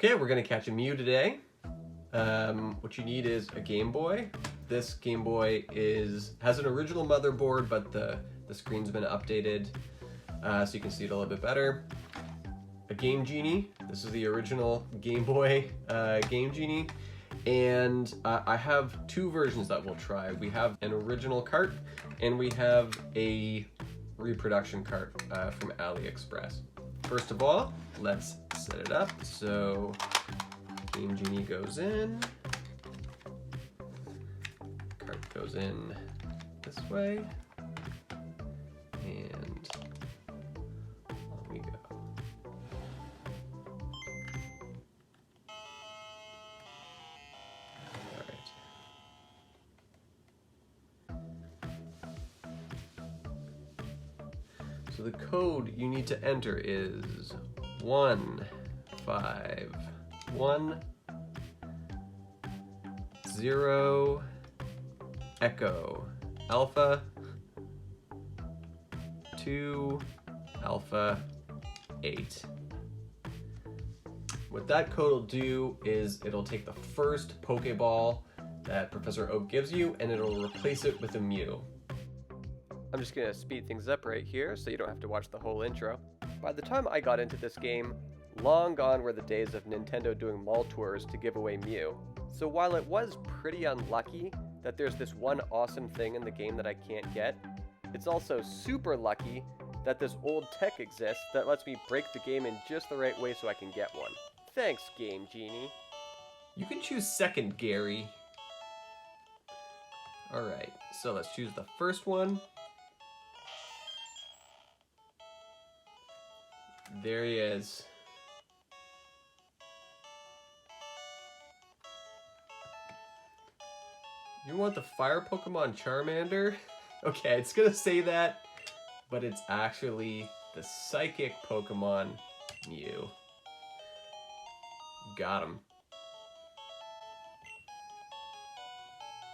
Okay, we're gonna catch a Mew today. What you need is a Game Boy. This Game Boy has an original motherboard, but the screen's been updated so you can see it a little bit better. A Game Genie. This is the original Game Boy Game Genie. And I have two versions that we'll try. We have an original cart and we have a reproduction cart from AliExpress. First of all, let's set it up. So Game Genie goes in, cart goes in this way, and on we go. So the code you need to enter is 151 0 Echo Alpha 2 Alpha 8. What that code will do is it'll take the first Pokeball that Professor Oak gives you and it'll replace it with a Mew. I'm just gonna speed things up right here so you don't have to watch the whole intro. By the time I got into this game, long gone were the days of Nintendo doing mall tours to give away Mew. So while it was pretty unlucky that there's this one awesome thing in the game that I can't get, it's also super lucky that this old tech exists that lets me break the game in just the right way so I can get one. Thanks, Game Genie. You can choose second, Gary. Alright, so let's choose the first one. There he is. You want the fire Pokemon Charmander? Okay, it's gonna say that, but it's actually the psychic Pokemon Mew. Got him.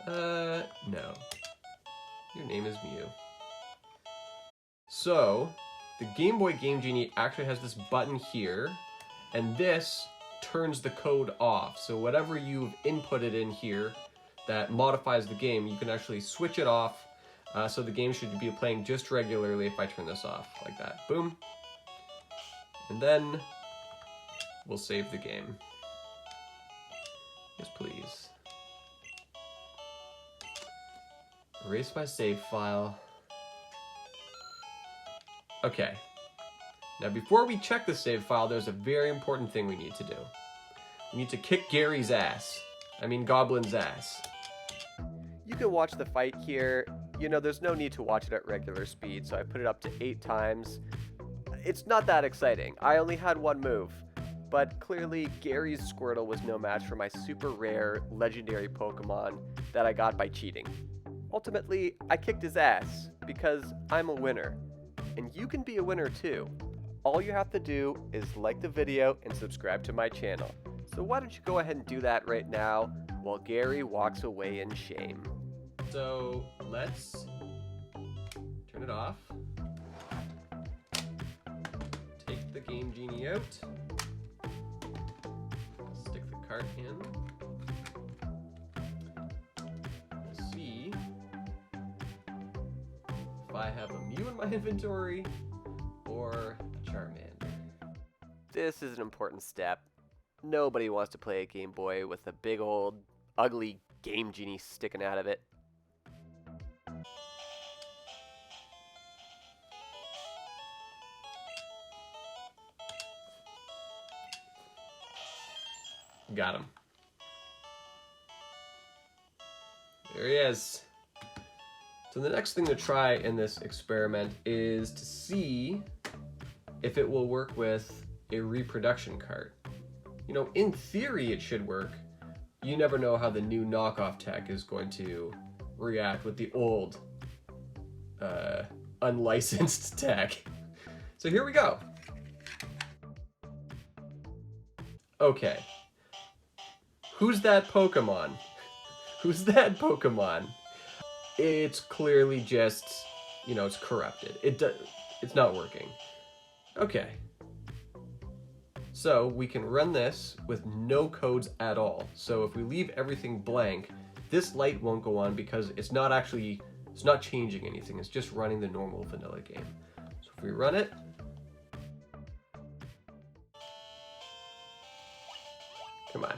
No. Your name is Mew. So, the Game Boy Game Genie actually has this button here, and this turns the code off. So whatever you've inputted in here that modifies the game, you can actually switch it off, so the game should be playing just regularly if I turn this off, like that. Boom. And then we'll save the game. Yes, please. Erase my save file. Okay. Now before we check the save file, there's a very important thing we need to do. We need to kick Gary's ass. I mean Goblin's ass. You can watch the fight here. You know, there's no need to watch it at regular speed, so I put it up to 8 times. It's not that exciting. I only had one move. But clearly, Gary's Squirtle was no match for my super rare, legendary Pokemon that I got by cheating. Ultimately, I kicked his ass, because I'm a winner. And you can be a winner too. All you have to do is like the video and subscribe to my channel. So why don't you go ahead and do that right now while Gary walks away in shame. So let's turn it off. Take the Game Genie out. Stick the cart in. We'll see if I have a Mew in my inventory or a Charmander. This is an important step. Nobody wants to play a Game Boy with a big old ugly Game Genie sticking out of it. Got him. There he is. So the next thing to try in this experiment is to see if it will work with a reproduction cart. You know, in theory it should work. You never know how the new knockoff tech is going to react with the old unlicensed tech. So here we go. Okay. Who's that Pokemon? Who's that Pokemon? It's clearly just, you know, it's corrupted. It's not working. Okay. So we can run this with no codes at all. So if we leave everything blank, this light won't go on because it's not changing anything. It's just running the normal vanilla game. So if we run it, come on.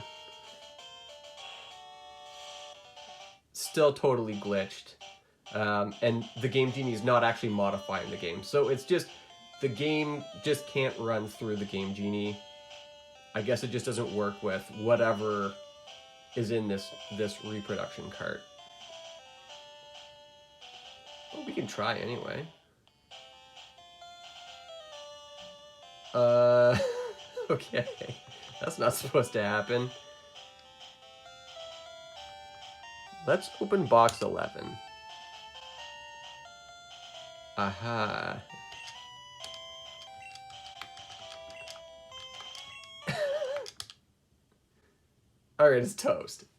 Still totally glitched. And the Game Genie is not actually modifying the game. So it's just, the game just can't run through the Game Genie. I guess it just doesn't work with whatever is in this reproduction cart. Well, we can try anyway. Okay. That's not supposed to happen. Let's open box 11. Aha. Alright, it's toast.